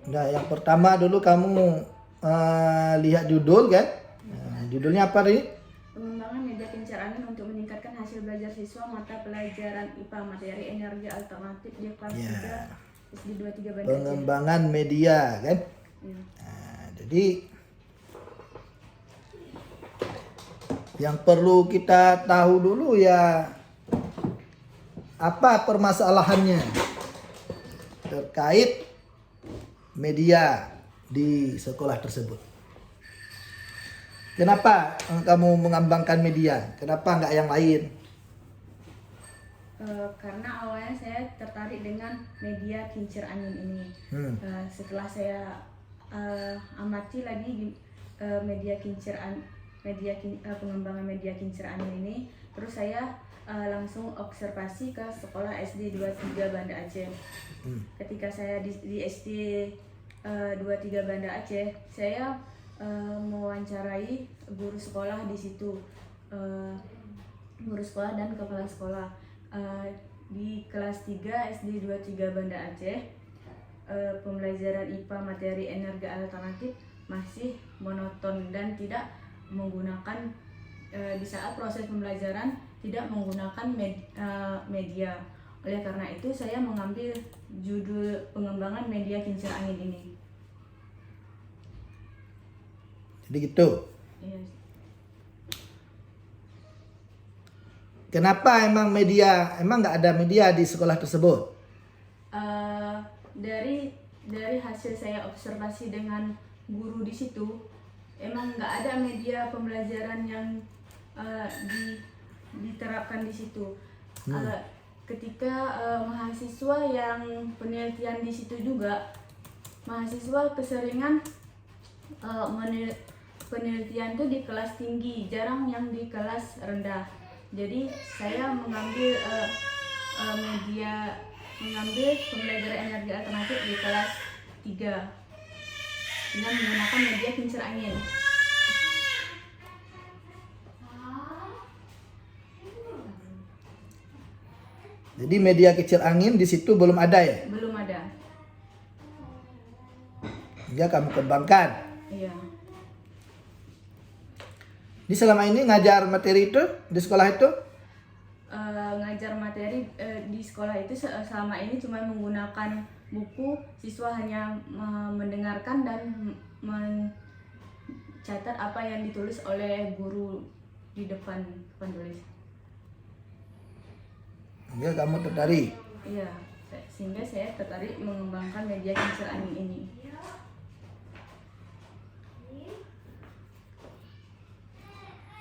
Nah, yang pertama dulu kamu lihat judul kan? Nah, judulnya apa nih? Pengembangan media kincir angin untuk meningkatkan hasil belajar siswa mata pelajaran IPA materi energi alternatif di kelas Ya, 3 SD 23 Banda Aceh. pengembangan media kan? Ya. Nah, jadi yang perlu kita tahu dulu ya apa permasalahannya terkait media di sekolah tersebut. Kenapa kamu mengembangkan media? Kenapa nggak yang lain? Karena awalnya saya tertarik dengan media kincir angin ini. Setelah saya amati lagi media pengembangan media kincir angin ini, terus saya langsung observasi ke sekolah SD 23 Banda Aceh. Ketika saya di SD 23 Banda Aceh, saya mewawancarai guru sekolah di situ, guru sekolah dan kepala sekolah. Di kelas 3 SD 23 Banda Aceh, pembelajaran IPA materi energi alternatif masih monoton dan tidak menggunakan di saat proses pembelajaran tidak menggunakan media. Oleh karena itu saya mengambil judul pengembangan media kincir angin ini. Jadi gitu. Iya. Kenapa emang nggak ada media di sekolah tersebut? Dari hasil saya observasi dengan guru di situ, emang nggak ada media pembelajaran yang diterapkan di situ. Ketika mahasiswa yang penelitian di situ juga, mahasiswa keseringan penelitian itu di kelas tinggi, jarang yang di kelas rendah. Jadi saya mengambil pembelajaran energi alternatif di kelas 3 dengan menggunakan media kincir angin. Jadi media kincir angin di situ belum ada ya? Belum ada. Ya kamu kembangkan. Iya. Di selama ini ngajar materi itu di sekolah itu? Ngajar materi di sekolah itu selama ini cuma menggunakan buku, siswa hanya mendengarkan dan mencatat apa yang ditulis oleh guru di depan tulis. Ya kamu tertarik. Iya, sehingga saya tertarik mengembangkan media kincir angin ini.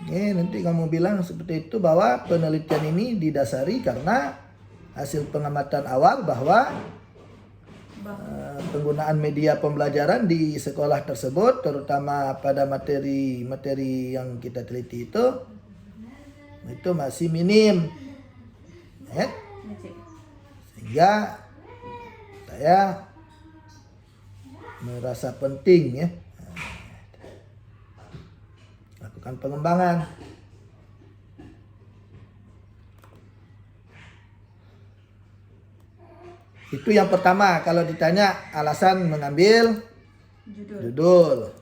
Nanti kamu bilang seperti itu bahwa penelitian ini didasari karena hasil pengamatan awal bahwa penggunaan media pembelajaran di sekolah tersebut terutama pada materi-materi yang kita teliti itu masih minim. Ya? Sehingga saya merasa penting ya lakukan pengembangan. Itu yang pertama kalau ditanya alasan mengambil judul.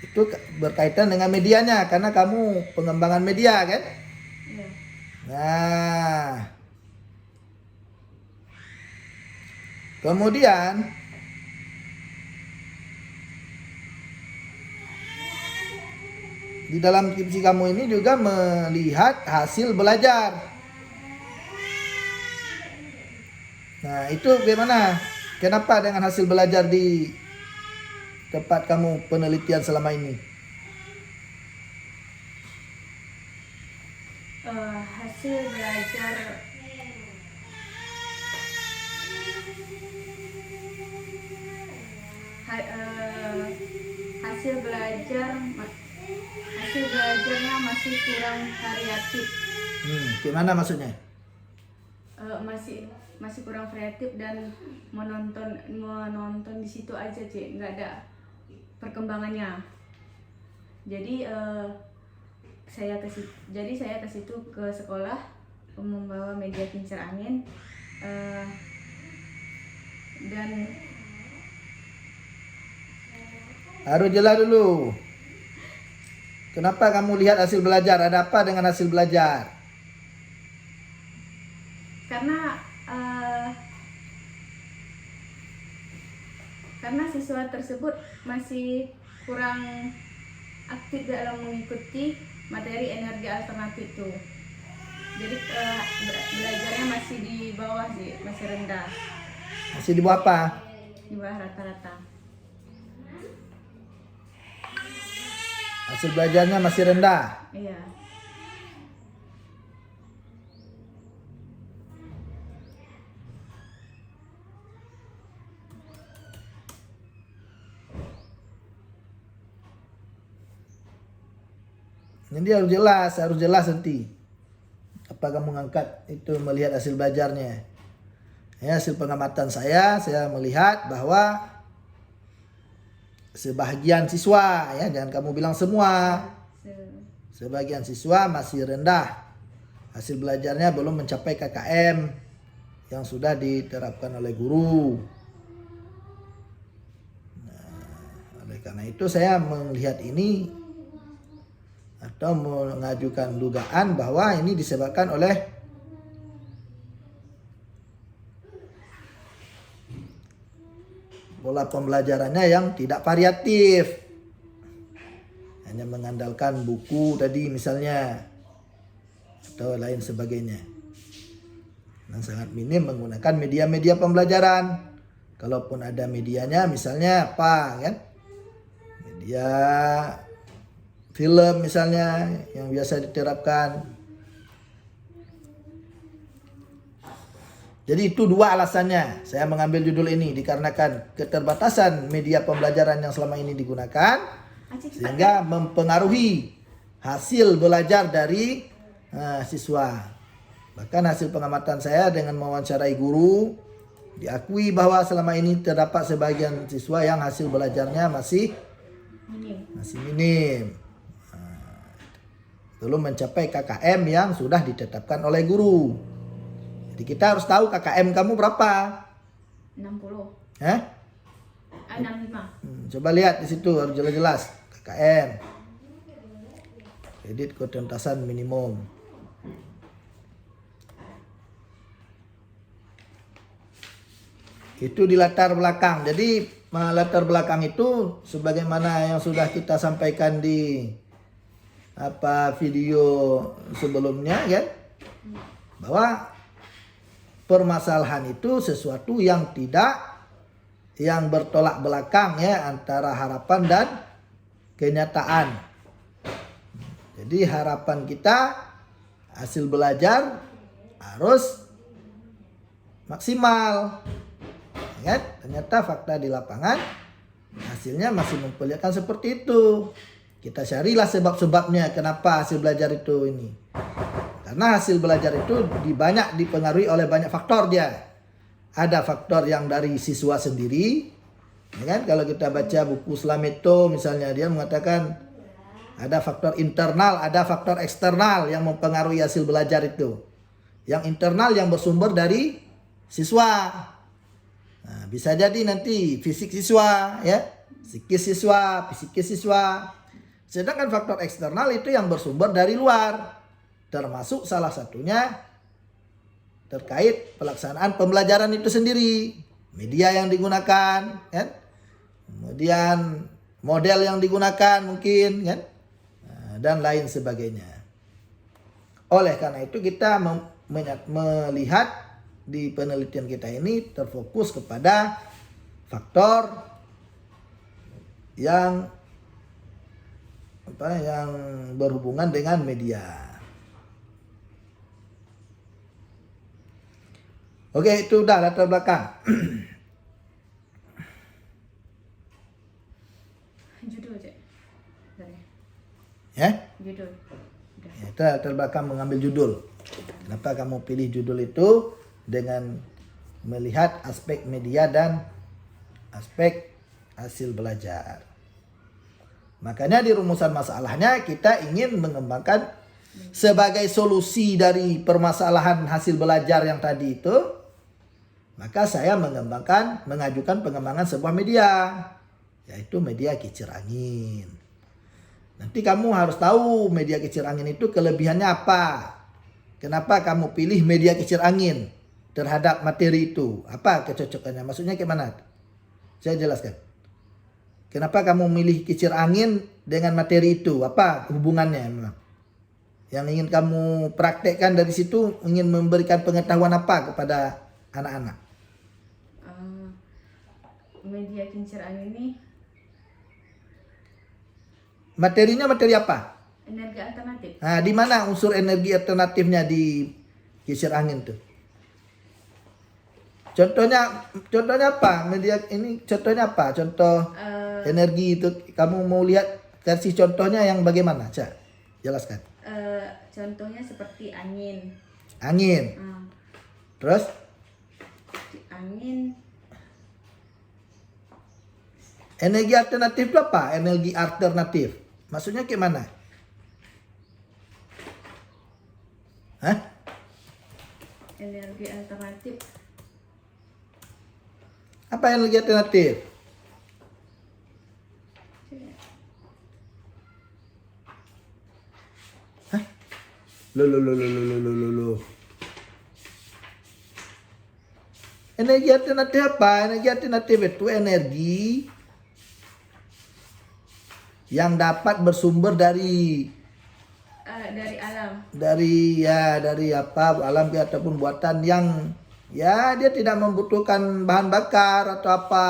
Itu berkaitan dengan medianya karena kamu pengembangan media kan? Iya. Nah, kemudian di dalam skripsi kamu ini juga melihat hasil belajar. Nah, itu bagaimana? Kenapa dengan hasil belajar di tempat kamu penelitian selama ini? Hasil belajar hasil belajarnya masih kurang variatif. Gimana maksudnya? Masih kurang kreatif dan menonton di situ aja, Cik, nggak ada perkembangannya. Jadi saya ke situ ke sekolah membawa media kincir angin, dan Harus jelas dulu. Kenapa kamu lihat hasil belajar? Ada apa dengan hasil belajar? karena siswa tersebut masih kurang aktif dalam mengikuti materi energi alternatif itu. Jadi belajarnya masih di bawah sih, masih rendah, Masih di bawah apa? di bawah rata-rata. Hasil belajarnya masih rendah. Iya. Jadi harus jelas nanti. Apa kamu ngangkat itu melihat hasil belajarnya. Ya, hasil pengamatan saya melihat bahwa sebahagian siswa, ya jangan kamu bilang semua, sebagian siswa masih rendah. Hasil belajarnya belum mencapai KKM yang sudah diterapkan oleh guru. Nah, oleh karena itu saya melihat ini atau mengajukan dugaan bahwa ini disebabkan oleh pola pembelajarannya yang tidak variatif, hanya mengandalkan buku tadi misalnya atau lain sebagainya, dan sangat minim menggunakan media-media pembelajaran. Kalaupun ada medianya misalnya apa kan, media film misalnya yang biasa diterapkan. Jadi itu dua alasannya saya mengambil judul ini, dikarenakan keterbatasan media pembelajaran yang selama ini digunakan sehingga mempengaruhi hasil belajar dari siswa. Bahkan hasil pengamatan saya dengan mewawancarai guru, diakui bahwa selama ini terdapat sebagian siswa yang hasil belajarnya masih minim. Belum mencapai KKM yang sudah ditetapkan oleh guru. Jadi kita harus tahu KKM kamu berapa. 60. Hah? 65. Coba lihat di situ harus jelas-jelas KKM. Kredit ketuntasan minimum. Itu di latar belakang. Jadi latar belakang itu sebagaimana yang sudah kita sampaikan di video sebelumnya kan, bahwa permasalahan itu sesuatu yang bertolak belakang ya antara harapan dan kenyataan. Jadi harapan kita hasil belajar harus maksimal ya, ternyata fakta di lapangan hasilnya masih memperlihatkan seperti itu. Kita carilah sebab-sebabnya kenapa hasil belajar itu ini. Karena hasil belajar itu banyak dipengaruhi oleh banyak faktor dia. Ada faktor yang dari siswa sendiri. Ya kan? Kalau kita baca buku Slameto misalnya, dia mengatakan ada faktor internal, ada faktor eksternal yang mempengaruhi hasil belajar itu. Yang internal yang bersumber dari siswa. Nah, bisa jadi nanti fisik siswa, ya, psikis siswa, psikis siswa. Sedangkan faktor eksternal itu yang bersumber dari luar, termasuk salah satunya terkait pelaksanaan pembelajaran itu sendiri, media yang digunakan, kan? Kemudian model yang digunakan mungkin, kan? Dan lain sebagainya. Oleh karena itu kita melihat di penelitian kita ini terfokus kepada faktor yang berhubungan dengan media. Oke, itu udah latar belakang. Judul aja. Ya? Judul. Ya, itu latar belakang mengambil judul. Kenapa kamu pilih judul itu? Dengan melihat aspek media dan aspek hasil belajar. Makanya di rumusan masalahnya kita ingin mengembangkan sebagai solusi dari permasalahan hasil belajar yang tadi itu, maka saya mengajukan pengembangan sebuah media, yaitu media kincir angin. Nanti kamu harus tahu media kincir angin itu kelebihannya apa. Kenapa kamu pilih media kincir angin terhadap materi itu? Apa kecocokannya? Maksudnya gimana? Saya jelaskan. Kenapa kamu milih kincir angin dengan materi itu? Apa hubungannya memang? Yang ingin kamu praktekkan dari situ, ingin memberikan pengetahuan apa kepada anak-anak? Media kincir angin ini materinya materi apa? energi alternatif. Nah, di mana unsur energi alternatifnya di kincir angin tuh? Contohnya apa? Media ini contohnya apa? Contoh energi itu kamu mau lihat, kasih contohnya yang bagaimana? Cak, jelaskan. Contohnya seperti angin. Angin. Terus? Angin. Energi alternatif itu apa? Energi alternatif. Maksudnya gimana? Hah? Energi alternatif. Apa energi alternatif? Hah? Loh. Energi alternatif apa? Energi alternatif itu energi yang dapat bersumber dari alam. Dari apa alam ataupun buatan yang ya dia tidak membutuhkan bahan bakar atau apa.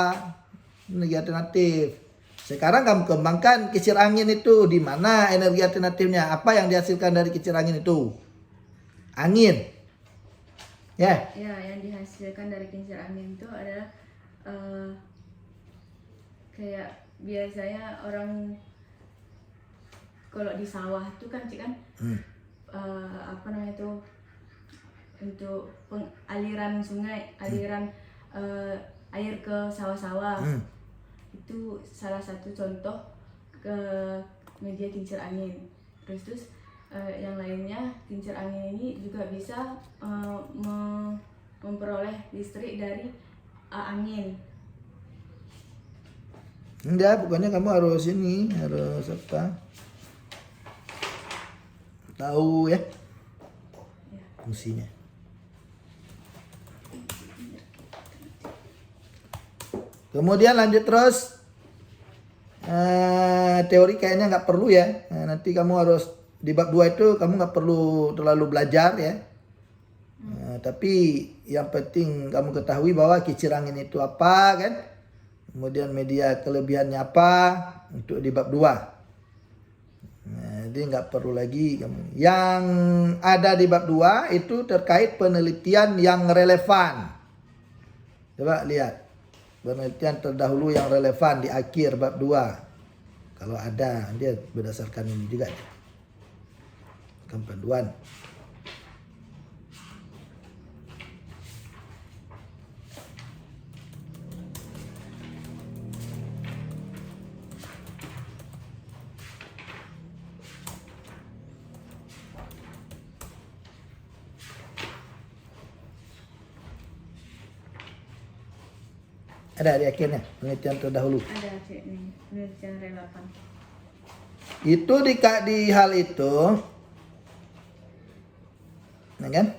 Energi alternatif. Sekarang kamu kembangkan kincir angin itu, di mana energi alternatifnya? Apa yang dihasilkan dari kincir angin itu? Angin. Ya. Ya, yang dihasilkan dari kincir angin itu adalah kayak biasanya orang kalau di sawah itu kan Cik kan apa namanya itu untuk aliran sungai, aliran air ke sawah-sawah. Itu salah satu contoh ke media kincir angin. Terus yang lainnya kincir angin ini juga bisa memperoleh listrik dari angin. Enggak, bukannya kamu harus apa? Tahu ya fungsinya. Kemudian lanjut terus. Teori kayaknya nggak perlu ya. Nanti kamu harus di bab 2 itu kamu nggak perlu terlalu belajar ya. Tapi yang penting kamu ketahui bahwa kincir angin itu apa kan. Kemudian media kelebihannya apa untuk di bab 2. Jadi nggak perlu lagi kamu. Yang ada di bab 2 itu terkait penelitian yang relevan. Coba lihat. Penelitian terdahulu yang relevan di akhir bab 2. Kalau ada, dia berdasarkan ini juga. Kan panduan. Ada di akhirnya penelitian terdahulu. Ada Cik nih, penelitian relevan. Itu di hal itu, nah kan?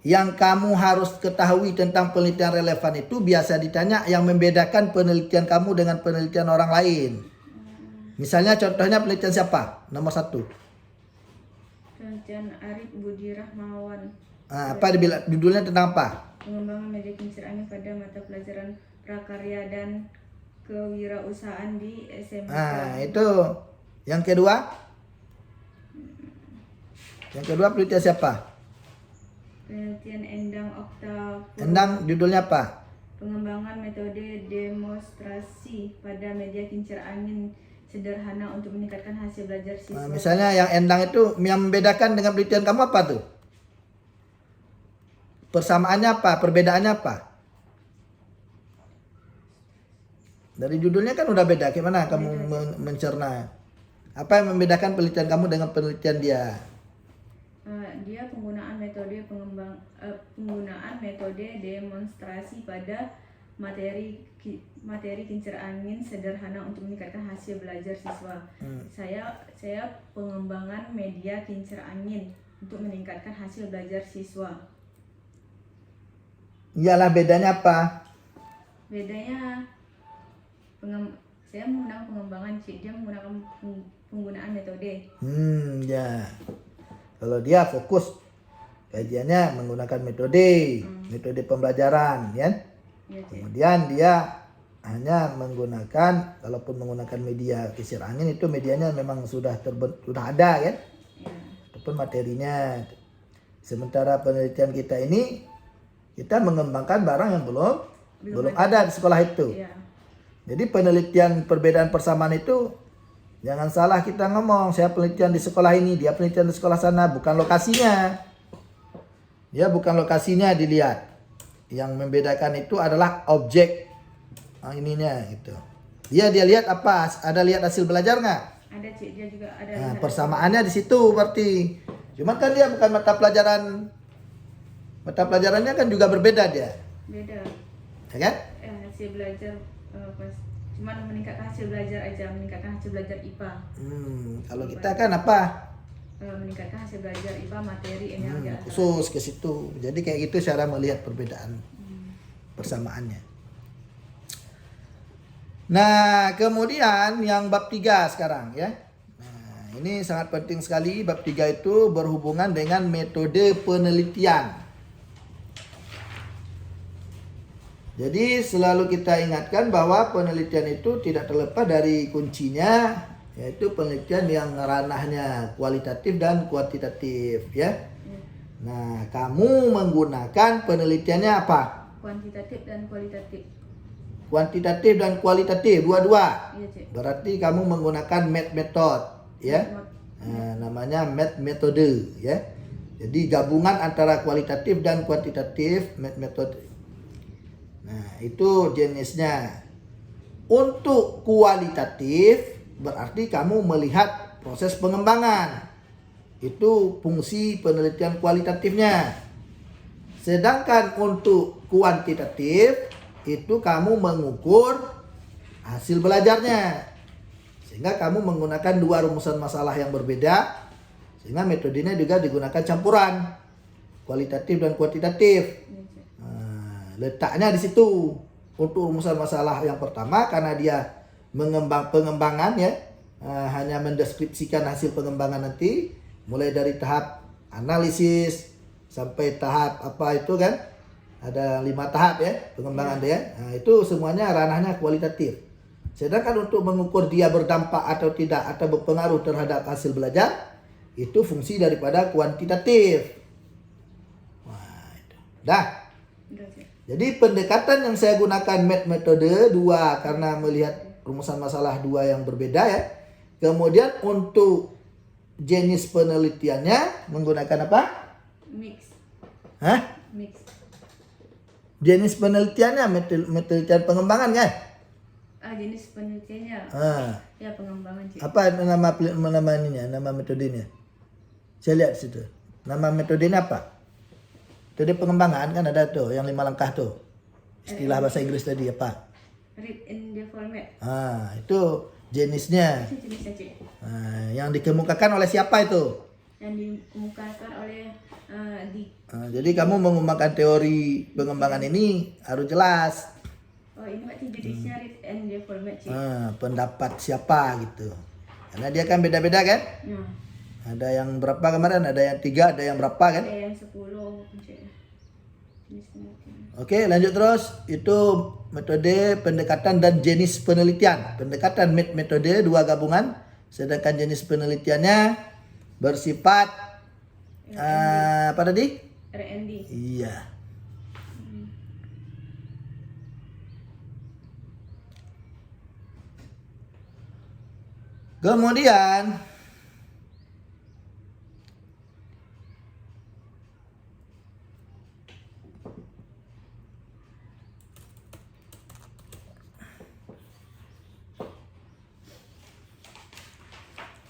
Yang kamu harus ketahui tentang penelitian relevan itu biasa ditanya yang membedakan penelitian kamu dengan penelitian orang lain. Misalnya contohnya penelitian siapa? Nomor 1. Penelitian Arif Budi Rahmawan. Apa judulnya tentang apa? Pengembangan media kincir angin pada mata pelajaran prakarya dan kewirausahaan di SMK. Itu. Yang kedua? Yang kedua penelitian siapa? Penelitian Endang Okta. Endang judulnya apa? Pengembangan metode demonstrasi pada media kincir angin sederhana untuk meningkatkan hasil belajar siswa. Misalnya yang Endang itu yang membedakan dengan penelitian kamu apa tuh? Persamaannya apa? Perbedaannya apa? Dari judulnya kan udah beda. Gimana kamu mencerna? Apa yang membedakan penelitian kamu dengan penelitian dia? Dia penggunaan metode demonstrasi pada materi kincir angin sederhana untuk meningkatkan hasil belajar siswa. Saya pengembangan media kincir angin untuk meningkatkan hasil belajar siswa. Iyalah, bedanya apa? Bedanya saya menggunakan pengembangan, dia menggunakan penggunaan metode. Ya. Kalau dia fokus kajiannya menggunakan metode pembelajaran, ya. Ya, Cik. Kemudian dia hanya menggunakan, kalaupun menggunakan media kincir angin itu medianya memang sudah ada, kan? Ya. Ataupun materinya. Sementara penelitian kita ini kita mengembangkan barang yang belum ada di sekolah itu. Ya. Jadi penelitian perbedaan persamaan itu jangan salah kita ngomong, saya penelitian di sekolah ini, dia penelitian di sekolah sana, bukan lokasinya. Ya, bukan lokasinya dilihat. Yang membedakan itu adalah objek ininya gitu. Dia lihat apa? Ada lihat hasil belajar nggak? Ada, Cik, dia juga ada. Nah, persamaannya di situ berarti. Cuman kan dia bukan mata pelajaran. Mata pelajarannya kan juga berbeda dia. Beda. Ya kan? Hasil belajar cuman meningkatkan hasil belajar aja, meningkatkan hasil belajar IPA. Kalau kita kan apa? Meningkatkan hasil belajar IPA, materi, energi. Khusus ke situ. Jadi kayak gitu cara melihat perbedaan persamaannya. Nah, kemudian yang bab 3 sekarang, ya. Nah, ini sangat penting sekali. Bab 3 itu berhubungan dengan metode penelitian. Jadi selalu kita ingatkan bahwa penelitian itu tidak terlepas dari kuncinya, yaitu penelitian yang ranahnya kualitatif dan kuantitatif, ya. Nah, kamu menggunakan penelitiannya apa? Kuantitatif dan kualitatif. Kuantitatif dan kualitatif, dua-dua. Iya, Cik. Berarti kamu menggunakan method, ya. Namanya metode, ya. Jadi gabungan antara kualitatif dan kuantitatif, metode. Nah, itu jenisnya. Untuk kualitatif berarti kamu melihat proses pengembangan. Itu fungsi penelitian kualitatifnya. Sedangkan untuk kuantitatif itu kamu mengukur hasil belajarnya. Sehingga kamu menggunakan dua rumusan masalah yang berbeda. Sehingga metodenya juga digunakan campuran kualitatif dan kuantitatif. Letaknya di situ. Untuk rumusan masalah yang pertama karena dia pengembangan, ya, hanya mendeskripsikan hasil pengembangan nanti, mulai dari tahap analisis sampai tahap apa itu kan, ada 5 tahap, ya, pengembangan dia. Nah, itu semuanya ranahnya kualitatif. Sedangkan untuk mengukur dia berdampak atau tidak atau berpengaruh terhadap hasil belajar, itu fungsi daripada kuantitatif. Wah, itu. Dah. Jadi pendekatan yang saya gunakan metode 2 karena melihat rumusan masalah 2 yang berbeda, ya. Kemudian untuk jenis penelitiannya menggunakan apa? Mix. Hah? Mix. Jenis penelitiannya penelitian pengembangan, kan? Jenis penelitiannya. Ya, pengembangan, Cik. Apa nama ininya, nama metodenya? Saya lihat situ. Nama metodenya apa? Metode pengembangan kan ada tuh, yang 5 langkah tuh. Istilah bahasa Inggris tadi apa? Read in the format. Itu jenisnya. Jenisnya, Cik. Yang dikemukakan oleh siapa itu? Yang dikemukakan oleh Jadi kamu mengembangkan teori pengembangan ini harus jelas. Oh, ini berarti jenisnya read in the format, Cik. Pendapat siapa gitu. Karena dia kan beda-beda, kan? Ya. Ada yang berapa kemarin? Ada yang 3, ada yang berapa, kan? Ada yang 10, Cik. Jenis penelitian. Oke, lanjut terus. Itu metode, pendekatan, dan jenis penelitian. Pendekatan metode 2 gabungan. Sedangkan jenis penelitiannya bersifat apa tadi? R&D. Iya. Kemudian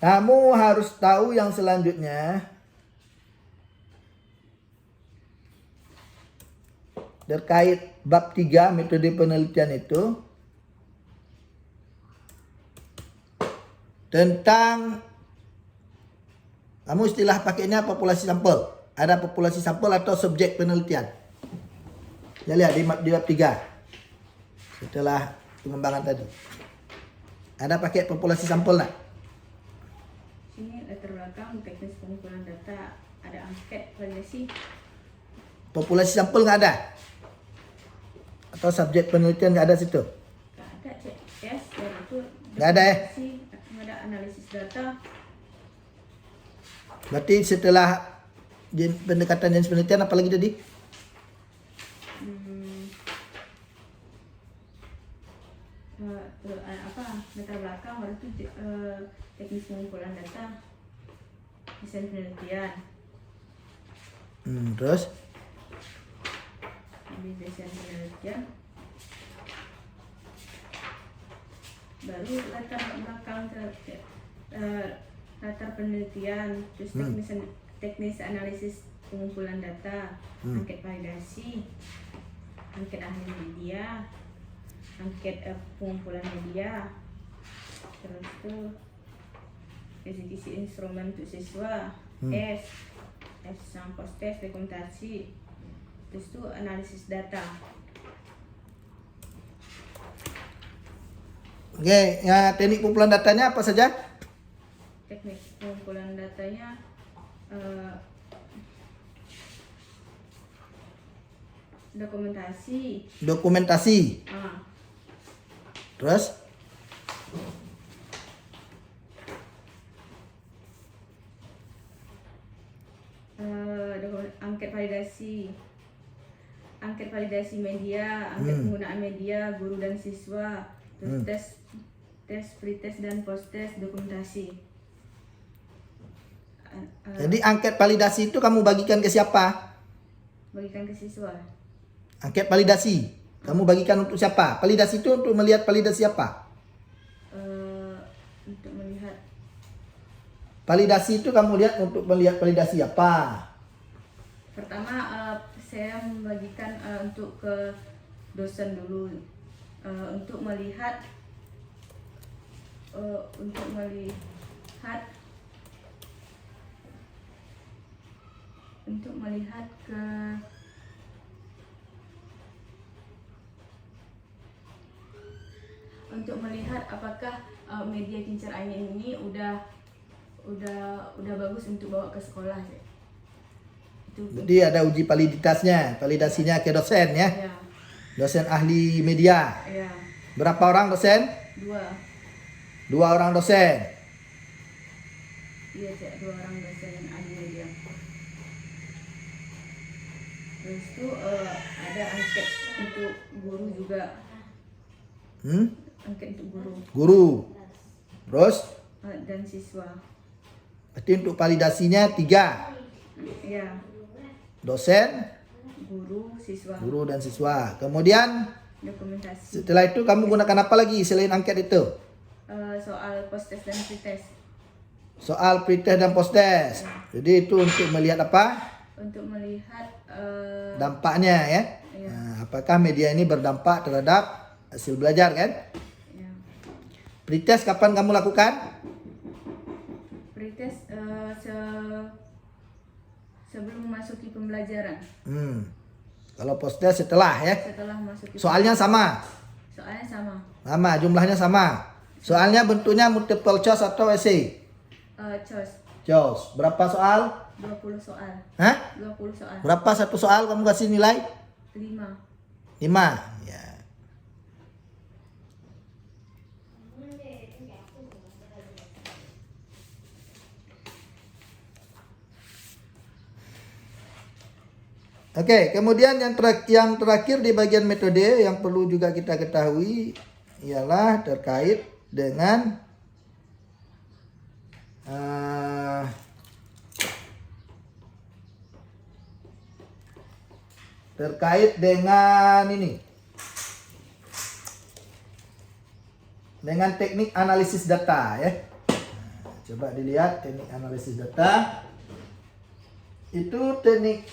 Kamu harus tahu yang selanjutnya. Terkait bab 3 metode penelitian itu. Tentang, kamu istilah pakainya populasi sampel. Ada populasi sampel atau subjek penelitian. Ya lihat di bab 3. Setelah pengembangan tadi. Ada pakai populasi sampel nak? Sini latar belakang teknis pengumpulan data, ada angket validasi. Populasi sampel nggak ada? Atau subjek penelitian nggak ada situ? Nggak ada CS, dan itu Nggak ada ya? nggak ada analisis data. Berarti setelah pendekatan jenis penelitian apalagi tadi? Latar belakang baru itu teknis pengumpulan data, desain penelitian. Terus? Habis desain penelitian, baru latar belakang latar penelitian, terus teknis analisis pengumpulan data, angket validasi, angket ahli media, angket pengumpulan media, terus tuh eksekusi instrumen untuk siswa, post test, dokumentasi, terus tuh analisis data. Oke, ya, teknik pengumpulan datanya apa saja? Teknik pengumpulan datanya dokumentasi. Terus? Angket validasi media, angket penggunaan media, guru dan siswa, terus tes pretest dan post test, dokumentasi. Jadi angket validasi itu kamu bagikan ke siapa? Bagikan ke siswa. Angket validasi kamu bagikan untuk siapa? Validasi itu untuk melihat validasi apa? Untuk melihat. Validasi itu kamu lihat untuk melihat validasi apa? Pertama saya membagikan untuk ke dosen dulu, untuk melihat apakah media kincir angin ini udah bagus untuk bawa ke sekolah. Jadi ada uji validasinya ke dosen ya? Ya. Dosen ahli media. Ya. Berapa orang dosen? 2. 2 orang dosen. Iya, Cak, 2 orang dosen ahli media. Terus itu ada angket untuk guru juga. Angket untuk guru. Guru. Terus? Dan siswa. Berarti untuk validasinya 3. Iya. Dosen, guru dan siswa. Kemudian Dokumentasi. setelah itu kamu gunakan apa lagi selain angket itu? Soal post test dan pretest. Soal pretest dan post test. Jadi itu untuk melihat apa? Untuk melihat dampaknya ya. Iya. Nah, apakah media ini berdampak terhadap hasil belajar kan? Ya. Pretest kapan kamu lakukan? Pretest sebelum memasuki pembelajaran. Kalau post test setelah ya. Setelah masuk. Soalnya sama. Soalnya sama. Sama, jumlahnya sama. Soalnya bentuknya multiple choice atau essay? Choice. Berapa soal? 20 soal. Hah? 20 soal. Berapa satu soal kamu kasih nilai? 5. 5. Ya. Oke, kemudian yang terakhir di bagian metode yang perlu juga kita ketahui ialah terkait dengan ini, dengan teknik analisis data ya. coba dilihat teknik analisis data. Itu teknik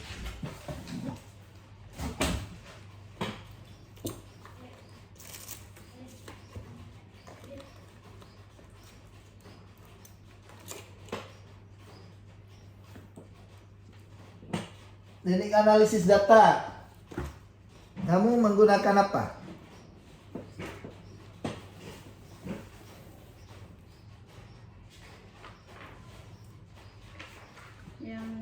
analisis data. Kamu menggunakan apa? Yang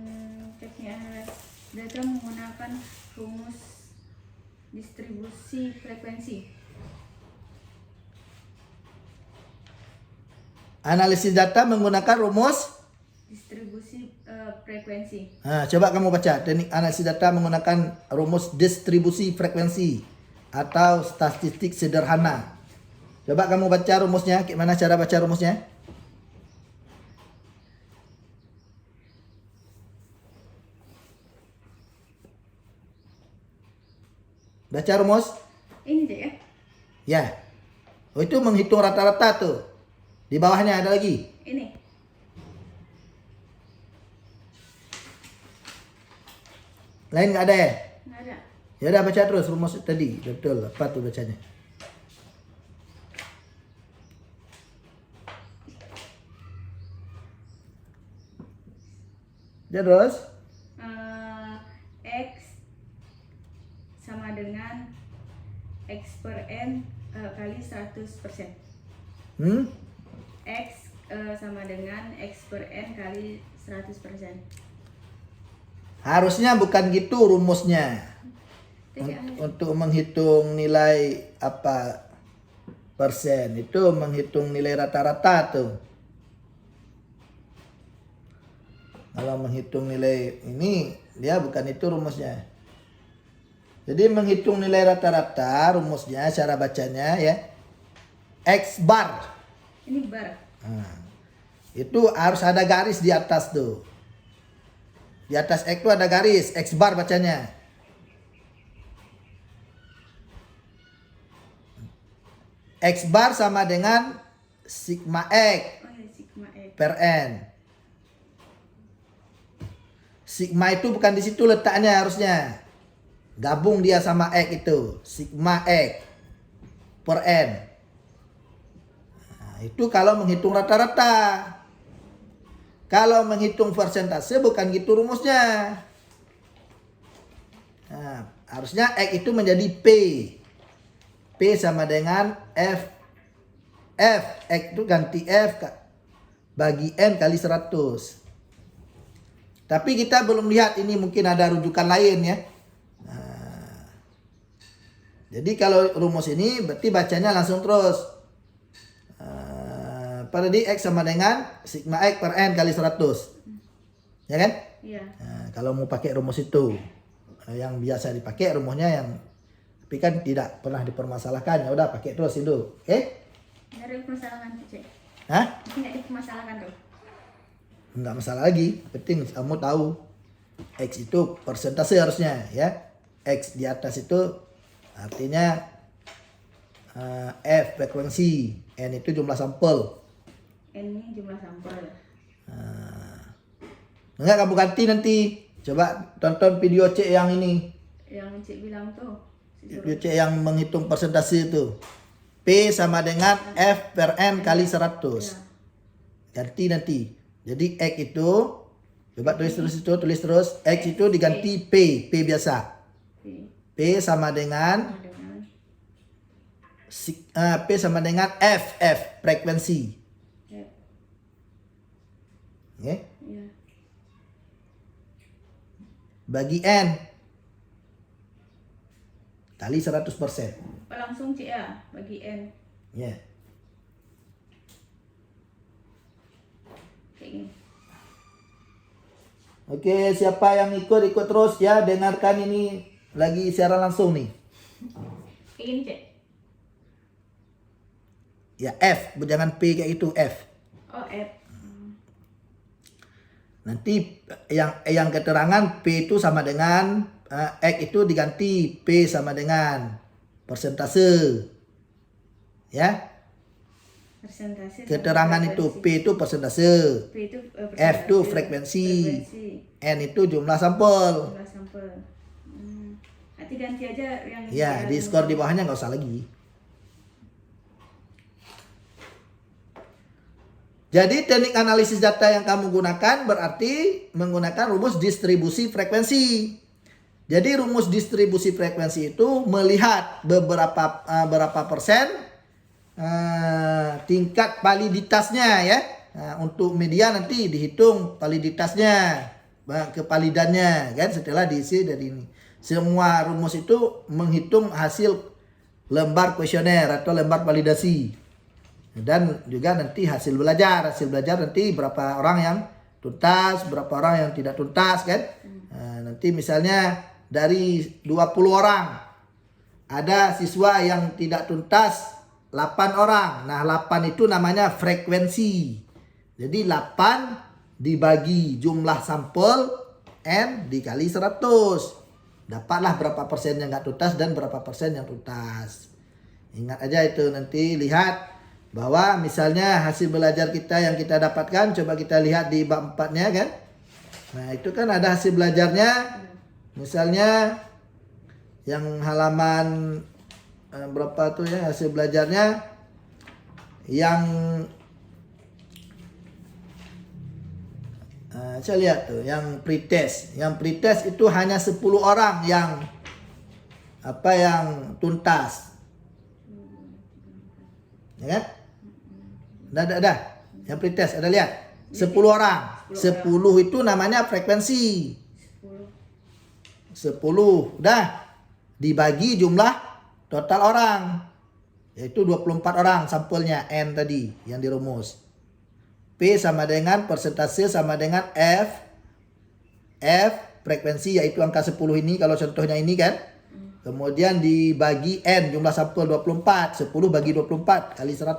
teknik analisis data menggunakan rumus distribusi frekuensi. Analisis data menggunakan rumus. Distribusi frekuensi. Nah, coba kamu baca teknik analisis data menggunakan rumus distribusi frekuensi atau statistik sederhana. Coba kamu baca rumusnya. Gimana cara baca rumusnya? Baca rumus? Ini deh ya. Ya. Oh, itu menghitung rata-rata tuh. Di bawahnya ada lagi. Ini. Lain nggak ada ya? Nggak ada. Ya udah baca terus rumus tadi. Betul. Apa tuh bacanya? Terus? X sama dengan X per N kali 100%. X sama dengan X per N kali 100%. Harusnya bukan gitu rumusnya. Tidak. Untuk menghitung nilai apa persen itu menghitung nilai rata-rata tuh. Kalau menghitung nilai ini dia bukan itu rumusnya. Jadi menghitung nilai rata-rata rumusnya cara bacanya ya X bar. Ini bar. Nah, itu harus ada garis di atas tuh. Di atas X itu ada garis, X bar bacanya. X bar sama dengan sigma X Oh ya, sigma X. per N. Sigma itu bukan di situ letaknya harusnya. Gabung dia sama X itu. Sigma X per N. Nah, itu kalau menghitung rata-rata. Kalau menghitung persentase bukan gitu rumusnya. Nah, harusnya X itu menjadi P. P sama dengan F. F, X itu ganti F bagi N kali 100. Tapi kita belum lihat ini mungkin ada rujukan lain ya. Nah, jadi kalau rumus ini berarti bacanya langsung terus. Pada di X sama dengan sigma X per N kali 100. Ya kan? Iya. Nah, kalau mau pakai rumus itu. Yang biasa dipakai rumusnya yang tapi kan tidak pernah dipermasalahkan. Ya udah pakai terus itu. Oke? Nggak ada permasalahan tuh, Cek. Hah? Nggak ada permasalahan tuh. Enggak masalah lagi. Penting kamu tahu X itu persentase harusnya ya. X di atas itu artinya F frekuensi, N itu jumlah sampel. N ini jumlah sampel. Enggak kamu ganti nanti. Coba tonton video C yang ini. Yang Cek bilang tuh. Video C yang menghitung persentase itu. P sama dengan F per N kali 100. Ya. Ganti nanti. Jadi X itu coba tulis terus itu, tulis terus. X itu diganti P, P biasa. P sama dengan P sama dengan F, F frekuensi. Oke. Ya. Bagi N kali 100%. Langsung Cek ya bagi N. Ya. Kayak gini. Oke, siapa yang ikut terus ya, dengarkan ini lagi siaran langsung nih. Kayak gini Cek. Ya F, jangan P kayak itu F. Oh F. Nanti yang keterangan P itu sama dengan X itu diganti P sama dengan persentase. Ya. Persentase. Keterangan itu P itu persentase, P itu F itu persentase, frekuensi, frekuensi, N itu jumlah sampel. jumlah sampel. Nanti ganti aja yang Ya, di skor di bawahnya nggak usah lagi. Jadi teknik analisis data yang kamu gunakan berarti menggunakan rumus distribusi frekuensi. Jadi rumus distribusi frekuensi itu melihat berapa persen tingkat validitasnya ya. Nah, untuk media nanti dihitung validitasnya, kevalidannya kan setelah diisi dari ini. Semua rumus itu menghitung hasil lembar kuesioner atau lembar validasi. Dan juga nanti hasil belajar nanti berapa orang yang tuntas, berapa orang yang tidak tuntas kan. Nah, nanti misalnya dari 20 orang ada siswa yang tidak tuntas 8 orang. Nah 8 itu namanya frekuensi. Jadi 8 dibagi jumlah sampel N dikali 100. Dapatlah berapa persen yang nggak tuntas dan berapa persen yang tuntas. Ingat aja itu, nanti lihat bahwa misalnya hasil belajar kita yang kita dapatkan, coba kita lihat di bab 4-nya kan. Nah itu kan ada hasil belajarnya. Misalnya yang halaman berapa tuh ya hasil belajarnya, yang saya lihat tuh yang pretest. Yang pretest itu hanya 10 orang yang tuntas. Ya kan? Dah. Yang pretest ada lihat. 10 orang. 10 itu namanya frekuensi. 10. Dah. Dibagi jumlah total orang. Yaitu 24 orang sampelnya N tadi yang dirumus. P sama dengan persentase sama dengan F frekuensi yaitu angka 10 ini kalau contohnya ini kan. Kemudian dibagi N jumlah sampel 24. 10 bagi 24 kali 100.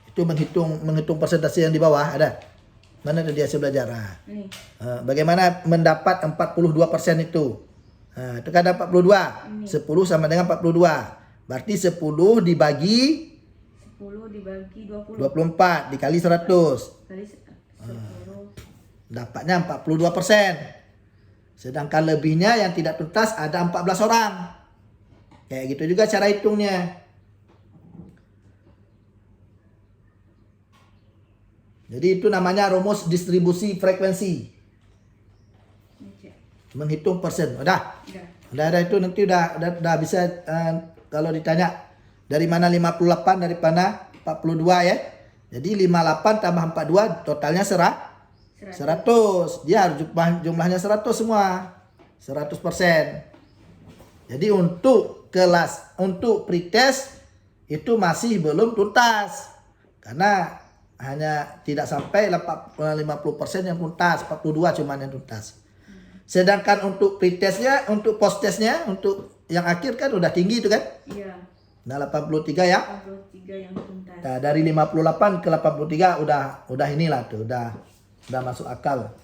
Itu menghitung persentase yang di bawah ada. Mana ada di hasil belajar? Bagaimana mendapat 42% itu? Nah, itu kan ada 42. 10 sama dengan 42. Berarti 10 dibagi 24 dikali 100. Kali 10. Dapatnya 42%. Sedangkan lebihnya yang tidak tuntas ada 14 orang. Kayak gitu juga cara hitungnya. Jadi itu namanya rumus distribusi frekuensi. Menghitung persen. Udah itu nanti udah bisa kalau ditanya dari mana 58 dari mana 42 ya. Jadi 58 tambah 42 totalnya 100. Dia harus jumlahnya 100 semua. 100%. Jadi untuk pretest itu masih belum tuntas. Karena hanya tidak sampai 50% yang tuntas, 42 cuman yang tuntas. Sedangkan untuk pretestnya, untuk posttestnya, untuk yang akhir kan udah tinggi itu kan? Iya. Nah 83 ya. 83 yang tuntas. Nah, dari 58 ke 83 udah inilah tuh, udah masuk akal.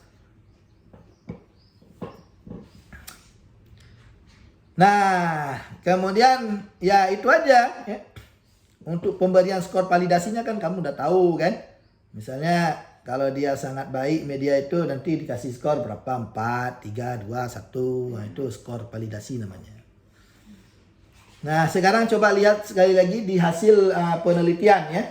Nah, kemudian ya itu aja ya. Untuk pemberian skor validasinya kan kamu udah tahu kan. Misalnya kalau dia sangat baik media itu nanti dikasih skor berapa? 4, 3, 2, 1. Nah, itu skor validasi namanya. Nah, sekarang coba lihat sekali lagi di hasil penelitian ya.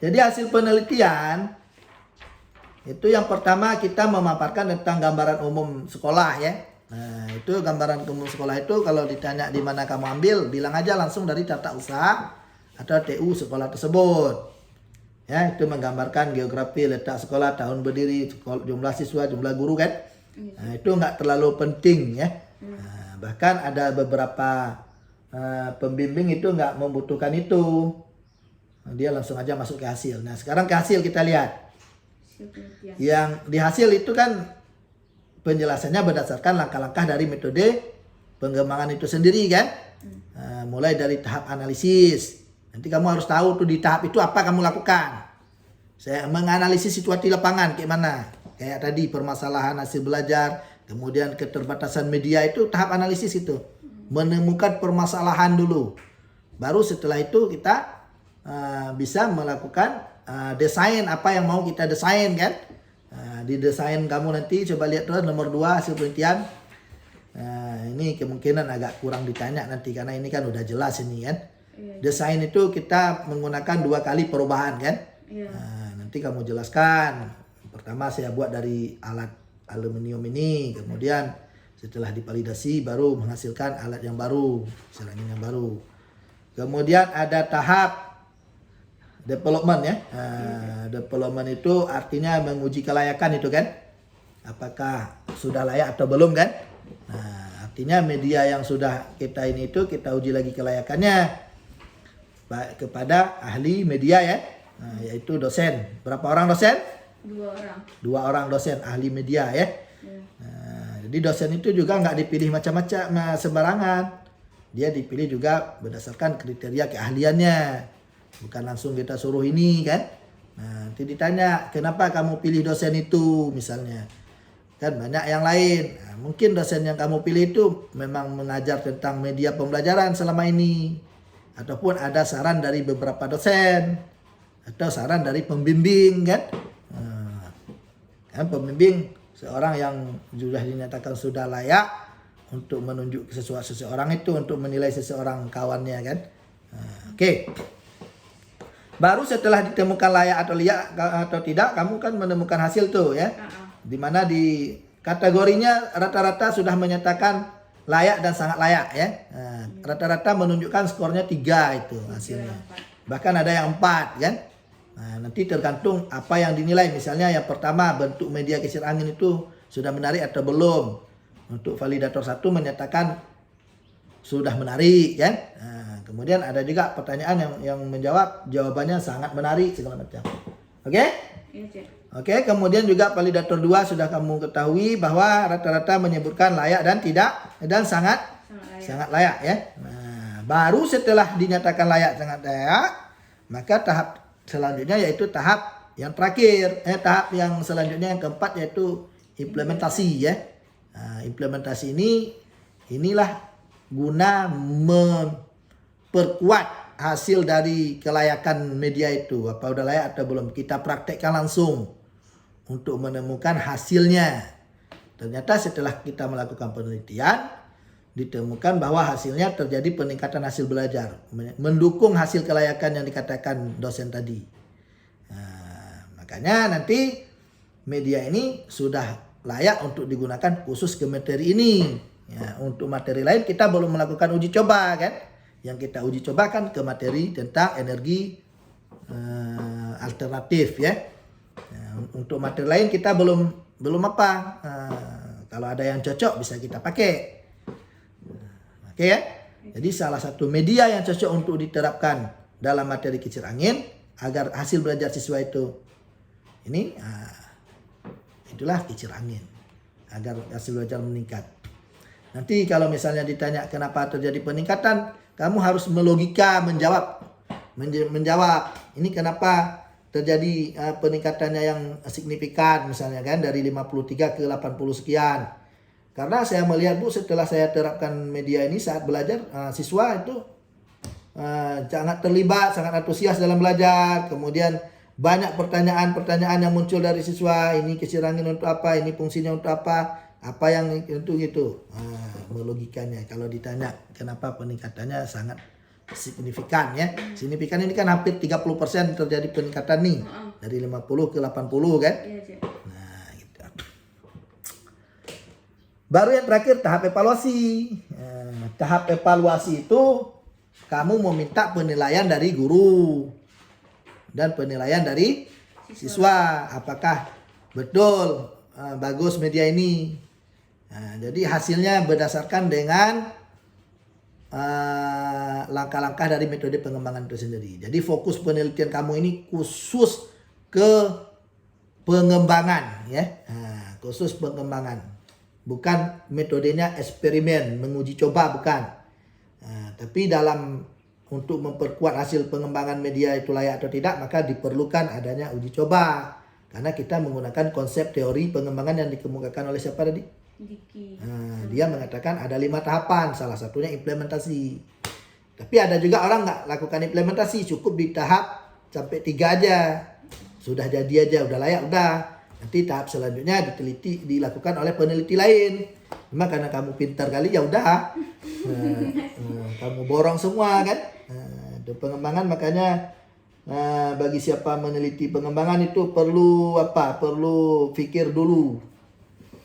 Jadi hasil penelitian itu yang pertama kita memaparkan tentang gambaran umum sekolah ya. Nah, itu gambaran umum sekolah itu kalau ditanya di mana kamu ambil, bilang aja langsung dari tata usaha atau TU sekolah tersebut. Ya, itu menggambarkan geografi, letak sekolah, tahun berdiri, jumlah siswa, jumlah guru kan. Nah, itu nggak terlalu penting ya. Nah, bahkan ada beberapa pembimbing itu nggak membutuhkan itu. Dia langsung aja masuk ke hasil. Nah, sekarang ke hasil kita lihat. Yang di hasil itu kan penjelasannya berdasarkan langkah-langkah dari metode pengembangan itu sendiri kan. Mulai dari tahap analisis. Nanti kamu harus tahu tuh di tahap itu apa kamu lakukan. Saya menganalisis situasi lapangan kayak mana. Kayak tadi permasalahan hasil belajar, kemudian keterbatasan media itu tahap analisis itu. Menemukan permasalahan dulu. Baru setelah itu kita bisa melakukan desain apa yang mau kita desain kan. Di desain kamu nanti coba lihat tuh nomor 2 hasil penelitian. Ini kemungkinan agak kurang ditanya nanti karena ini kan udah jelas ini kan. Desain itu kita menggunakan 2 kali perubahan kan. Nanti kamu jelaskan. Pertama saya buat dari alat aluminium ini, kemudian setelah divalidasi baru menghasilkan alat yang baru, hasil angin yang baru. Kemudian ada tahap development ya. Development itu artinya menguji kelayakan itu kan. Apakah sudah layak atau belum kan? Artinya media yang sudah kita ini itu kita uji lagi kelayakannya kepada ahli media ya, yaitu dosen. Berapa orang dosen? 2 orang. 2 orang dosen ahli media ya. Jadi dosen itu juga nggak dipilih macam-macam sembarangan. Dia dipilih juga berdasarkan kriteria keahliannya. Bukan langsung kita suruh ini kan. Nanti ditanya kenapa kamu pilih dosen itu misalnya. Kan banyak yang lain. Mungkin dosen yang kamu pilih itu memang mengajar tentang media pembelajaran selama ini. Ataupun ada saran dari beberapa dosen atau saran dari pembimbing kan. Kan pembimbing seorang yang sudah dinyatakan sudah layak untuk menunjuk seseorang itu, untuk menilai seseorang kawannya kan. Oke. Baru setelah ditemukan layak atau tidak, kamu kan menemukan hasil tuh ya. Dimana di kategorinya rata-rata sudah menyatakan layak dan sangat layak ya. Rata-rata menunjukkan skornya 3 itu hasilnya. Bahkan ada yang 4 kan. Nanti tergantung apa yang dinilai. Misalnya yang pertama bentuk media kincir angin itu sudah menarik atau belum. Untuk validator 1 menyatakan sudah menarik kan. Kemudian ada juga pertanyaan yang menjawab jawabannya sangat menarik segala macam. Oke? Oke, kemudian juga validator 2 sudah kamu ketahui bahwa rata-rata menyebutkan layak dan tidak dan sangat layak ya. Baru setelah dinyatakan layak sangat layak, maka tahap selanjutnya yaitu tahap yang terakhir, tahap yang selanjutnya yang keempat yaitu implementasi ya. Implementasi inilah guna memperkuat hasil dari kelayakan media itu, apa udah layak atau belum, kita praktekkan langsung untuk menemukan hasilnya. Ternyata setelah kita melakukan penelitian ditemukan bahwa hasilnya terjadi peningkatan hasil belajar, mendukung hasil kelayakan yang dikatakan dosen tadi. Makanya nanti media ini sudah layak untuk digunakan khusus ke materi ini. Untuk materi lain kita belum melakukan uji coba kan. Yang kita uji coba kan ke materi tentang energi alternatif ya. Untuk materi lain kita belum apa. Kalau ada yang cocok bisa kita pakai. Oke ya. Jadi salah satu media yang cocok untuk diterapkan dalam materi kincir angin agar hasil belajar siswa itu ini itulah kincir angin agar hasil belajar meningkat. Nanti kalau misalnya ditanya kenapa terjadi peningkatan, kamu harus melogika menjawab ini kenapa terjadi peningkatannya yang signifikan misalnya kan dari 53 ke 80 sekian. Karena saya melihat Bu setelah saya terapkan media ini saat belajar siswa itu sangat terlibat, sangat antusias dalam belajar. Kemudian banyak pertanyaan-pertanyaan yang muncul dari siswa, ini kincir angin untuk apa, ini fungsinya untuk apa yang itu gitu. Melogikanya kalau ditanya kenapa peningkatannya sangat signifikan ya. Signifikan ini kan hampir 30% terjadi peningkatan nih. Dari 50 ke 80 kan. Nah, gitu. Baru yang terakhir tahap evaluasi. Tahap evaluasi itu kamu meminta penilaian dari guru dan penilaian dari siswa. Apakah betul bagus media ini. Jadi hasilnya berdasarkan dengan langkah-langkah dari metode pengembangan itu sendiri. Jadi fokus penelitian kamu ini khusus ke pengembangan ya. Khusus pengembangan. Bukan metodenya eksperimen, menguji coba bukan. Tapi untuk memperkuat hasil pengembangan media itu layak atau tidak, maka diperlukan adanya uji coba. Karena kita menggunakan konsep teori pengembangan yang dikemukakan oleh siapa tadi? Diki. Nah, dia mengatakan ada 5 tahapan, salah satunya implementasi. Tapi ada juga orang nggak lakukan implementasi, cukup di tahap sampai 3 aja. Sudah jadi aja, udah layak, udah. Nanti tahap selanjutnya dilakukan oleh peneliti lain. Cuma karena kamu pintar kali ya udah. Kamu borong semua kan. Itu pengembangan, makanya bagi siapa meneliti pengembangan itu perlu apa? Perlu pikir dulu.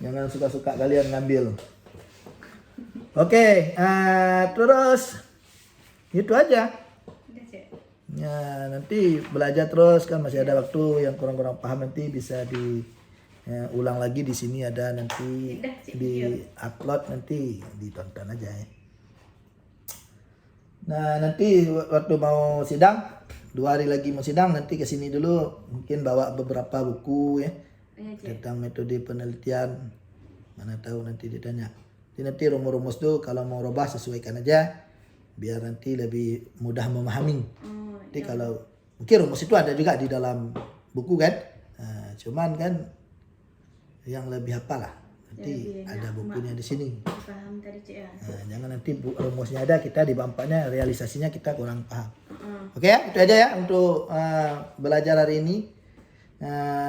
Jangan suka-suka kalian ngambil. Oke, terus itu aja. Udah, Cek. Ya, nanti belajar terus kan, masih ada waktu. Yang kurang-kurang paham nanti bisa ulang lagi di sini, ada nanti Udah, Cik, di upload, nanti ditonton aja ya. Nah, nanti waktu mau sidang, 2 hari lagi mau sidang, nanti ke sini dulu, mungkin bawa beberapa buku ya Iya, Cek. tentang metode penelitian. Mana tahu nanti ditanya. Jadi nanti rumus-rumus tuh kalau mau rubah sesuaikan aja, biar nanti lebih mudah memahami. Oh, Jadi kalau mungkin rumus itu ada juga di dalam buku kan, cuman kan yang lebih apalah nanti lebih ada enak, bukunya di sini. paham tadi, Cek ya. Jangan nanti rumusnya ada, kita di bampaknya realisasinya kita kurang paham. Heeh. Oke ya, itu aja ya untuk belajar hari ini.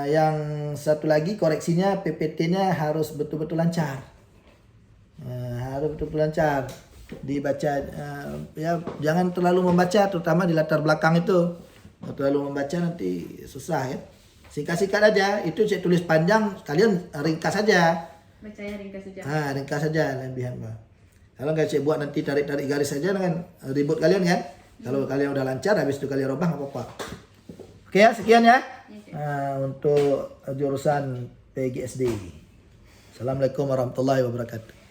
Yang satu lagi koreksinya, PPT-nya harus betul-betul lancar. Harus betul-betul lancar. Dibaca, ya jangan terlalu membaca, terutama di latar belakang itu. Kalau terlalu membaca nanti susah ya. Singkat-singkat aja, itu saya tulis panjang, kalian ringkas saja. Bacanya ringkas saja. Ringkas saja lebihan Pak. Kalau nggak saya buat nanti tarik-tarik garis saja kan ribut kalian kan. Kalau kalian udah lancar, habis itu kalian robah nggak apa-apa. Oke ya, sekian ya. Untuk jurusan PGSD. Assalamualaikum warahmatullahi wabarakatuh.